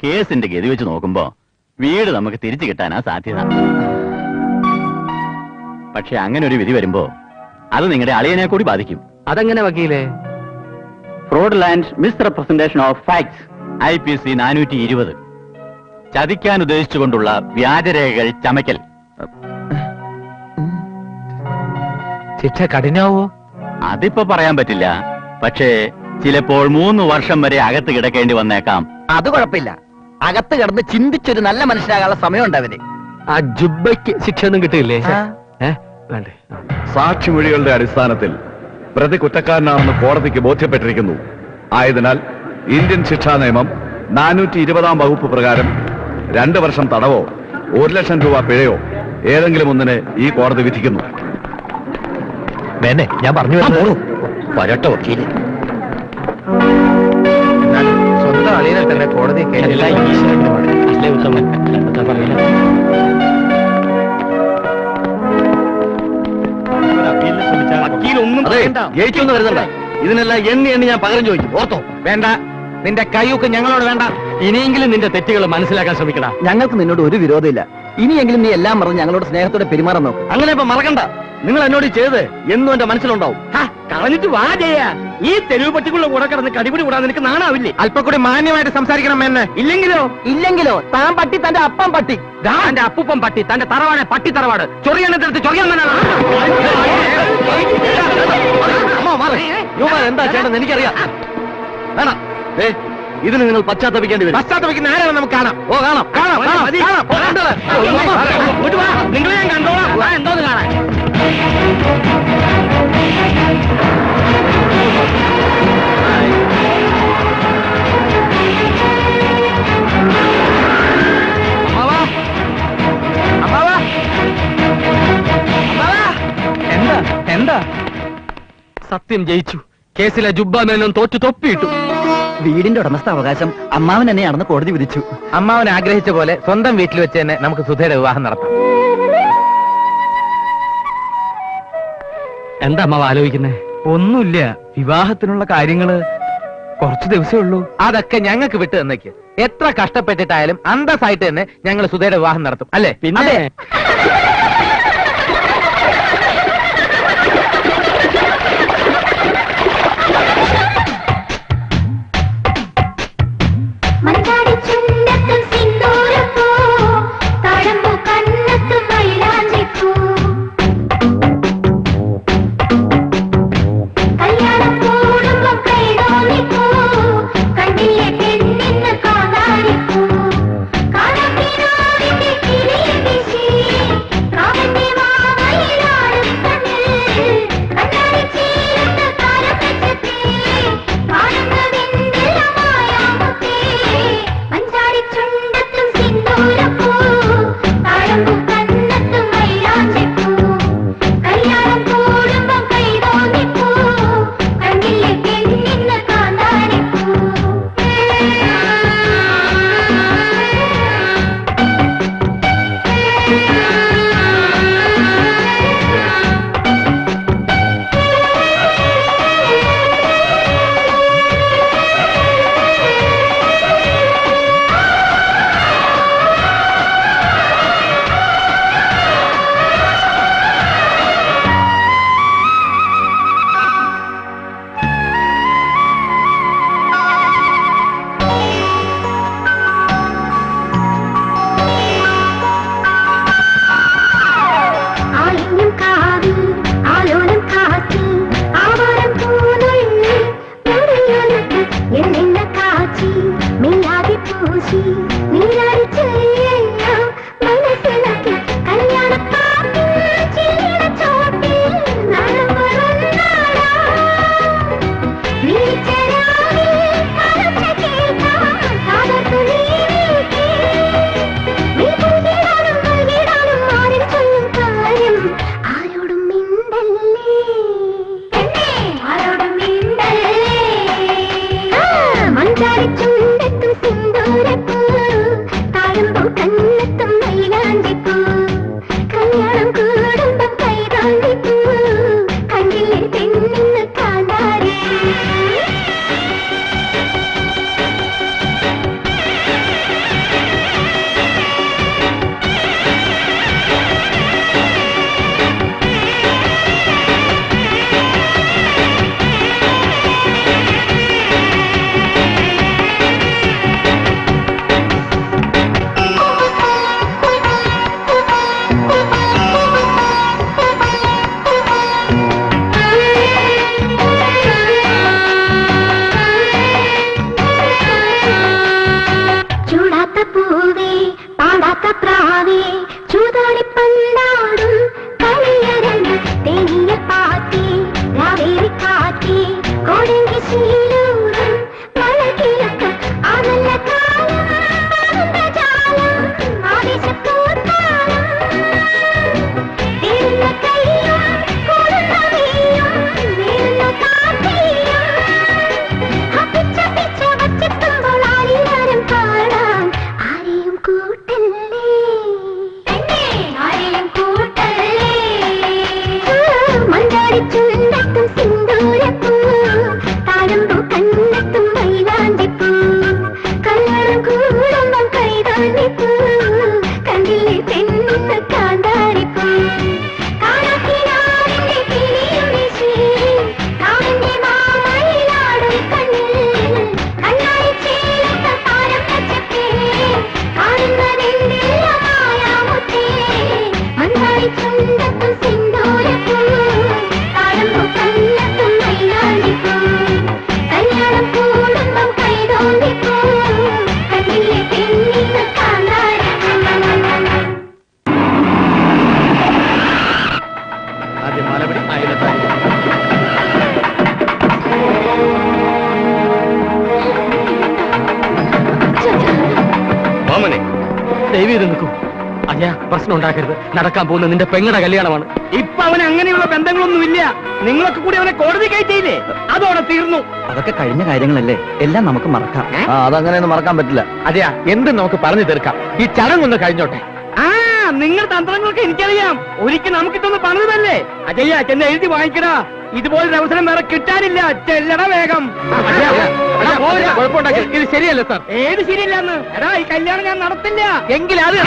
കേസിന്റെ ഗതി വെച്ച് നോക്കുമ്പോ വീട് നമുക്ക് തിരിച്ചു കിട്ടാനാ സാധ്യത. പക്ഷെ അങ്ങനെ ഒരു വിധി വരുമ്പോ അത് നിങ്ങളുടെ അളിയനെ കൂടി ബാധിക്കും. അതെങ്ങനെ വക്കീലേ? ഫ്രോഡ്ലാൻഡ് മിസ്റെപ്രസെന്റേഷൻ ഓഫ് ഫാക്ട്സ് IPC 420. ചതിക്കാൻ ഉദ്ദേശിച്ചുകൊണ്ടുള്ള വ്യാജരേഖകൾ ചമയ്ക്കൽ. ശിക്ഷ കഠിനാവോ? അതിപ്പോ പറയാൻ പറ്റില്ല. പക്ഷേ ചിലപ്പോൾ 3 വർഷം വരെ അകത്ത് കിടക്കേണ്ടി വന്നേക്കാം. അത് കുഴപ്പമില്ല. അകത്ത് കിടന്ന് ചിന്തിച്ചൊരു നല്ല മനുഷ്യനാകാനുള്ള സമയമുണ്ട് അവന്. ആ ജുബയ്ക്ക് ശിക്ഷ ഒന്നും കിട്ടില്ലേ? വേണ്ടേ? സാക്ഷിമൊഴികളുടെ അടിസ്ഥാനത്തിൽ പ്രതി കുറ്റക്കാരനാണെന്ന് കോടതിക്ക് ബോധ്യപ്പെട്ടിരിക്കുന്നു. ആയതിനാൽ ഇന്ത്യൻ ശിക്ഷാ നിയമം 420 വകുപ്പ് പ്രകാരം 2 വർഷം തടവോ 1 ലക്ഷം രൂപ പിഴയോ ഏതെങ്കിലും ഒന്നിന് ഈ കോടതി വിധിക്കുന്നു. വേണേ, ഞാൻ പറഞ്ഞു വരട്ടോ വക്കീല്. സ്വന്തം അളിയനെ തന്നെ കോടതി ജയിച്ചൊന്നും വരുന്നുണ്ട്. ഇതിനെല്ലാം എണ്ണി ഞാൻ പകരം ചോദിക്കും. ഓർത്തോ? വേണ്ട, നിന്റെ കയ്യൊക്കെ ഞങ്ങളോട് വേണ്ട. ഇനിയെങ്കിലും നിന്റെ തെറ്റുകൾ മനസ്സിലാക്കാൻ ശ്രമിക്കടാ. ഞങ്ങൾക്ക് നിന്നോട് ഒരു വിരോധമില്ല. ഇനിയെങ്കിലും നീ എല്ലാം മറന്ന് ഞങ്ങളോട് സ്നേഹത്തോടെ പെരുമാറാൻ നോക്കും. അങ്ങനെ ഇപ്പൊ മറക്കണ്ട. നിങ്ങൾ എന്നോട് ചെയ്ത് എന്നും എന്റെ മനസ്സിലുണ്ടാവും. കളഞ്ഞിട്ട് വാ ചെയ്യാ. ഈ തെരുവ് പട്ടികളുടെ കൂടെ കിടന്ന് കടിപിടി കൂടാതെ നിനക്ക് നാണാവില്ലേ? അല്പം കൂടി മാന്യമായിട്ട് സംസാരിക്കണം എന്നെ. ഇല്ലെങ്കിലോ താൻ പട്ടി, തന്റെ അപ്പം പട്ടി, തന്റെ അപ്പൂപ്പം പട്ടി, തന്റെ തറവാട് പട്ടി തറവാട്. ചൊറിയാനെടുത്ത് ചൊറിയാൻ എന്താ ചേട്ടൻ എനിക്കറിയാം. വേണം, ഇതിന് നിങ്ങൾ പശ്ചാത്തപിക്കേണ്ടി വരും. പശ്ചാത്തപിക്കുന്ന ആരാണ് നമുക്ക് കാണാം. ഓ കാണാം. നിങ്ങളെ ഞാൻ കണ്ടോളാം. എന്തോന്ന് കാണാൻ? എന്താ? സത്യം ജയിച്ചു. കേസിലെ ജുബ്ബാമേനോൻ തോറ്റു തൊപ്പിയിട്ടു. വീടിന്റെ ഉടമസ്ഥ അവകാശം അമ്മാവൻ തന്നെയാണെന്ന് കോടതി വിധിച്ചു. അമ്മാവൻ ആഗ്രഹിച്ച പോലെ സ്വന്തം വീട്ടിൽ വെച്ച് തന്നെ നമുക്ക് സുധയുടെ വിവാഹം നടത്താം. എന്താ അമ്മാവ് ആലോചിക്കുന്നേ? ഒന്നുമില്ല. വിവാഹത്തിനുള്ള കാര്യങ്ങള് കുറച്ച് ദിവസമേ ഉള്ളൂ. അതൊക്കെ ഞങ്ങൾക്ക് വിട്ടു തന്നേക്ക്. എത്ര കഷ്ടപ്പെട്ടിട്ടായാലും അന്തസ്സായിട്ട് തന്നെ ഞങ്ങൾ സുധയുടെ വിവാഹം നടത്തും. അല്ലേ? പിന്നെ ചുണ്ടത്തും സിന്ദൂരപ്പൂ ദൈവം നിൽക്കൂ. അജയ, പ്രശ്നം ഉണ്ടാക്കരുത്. നടക്കാൻ പോകുന്ന നിന്റെ പെങ്ങളുടെ കല്യാണമാണ്. ഇപ്പൊ അവന് അങ്ങനെയുള്ള ബന്ധങ്ങളൊന്നുമില്ല. നിങ്ങളൊക്കെ കൂടി അവനെ കോടതി കയറ്റിയില്ലേ, അതോടെ തീർന്നു. അതൊക്കെ കഴിഞ്ഞ കാര്യങ്ങളല്ലേ, എല്ലാം നമുക്ക് മറക്കാം. അതങ്ങനെയൊന്നും മറക്കാൻ പറ്റില്ല. അജയ, എന്ത് നമുക്ക് പറഞ്ഞു തീർക്കാം. ഈ ചടങ്ങൊന്ന് കഴിഞ്ഞോട്ടെ. നിങ്ങൾ തന്ത്രങ്ങളൊക്കെ എനിക്കറിയാം. ഒരിക്കൽ നമുക്കിട്ടൊന്ന് പണിതല്ലേ. അജയ, ചെന്ന് എഴുതി വാങ്ങിക്കടാ. ഇതുപോലൊരു അവസരം വേറെ കിട്ടാനില്ല. ചെല്ലട വേഗം. ഇത് ശരിയല്ല സാർ. ഏത് ശരിയല്ലെന്ന്? എടാ, ഈ കല്യാണം ഞാൻ നടത്തില്ല. എങ്കിൽ അത്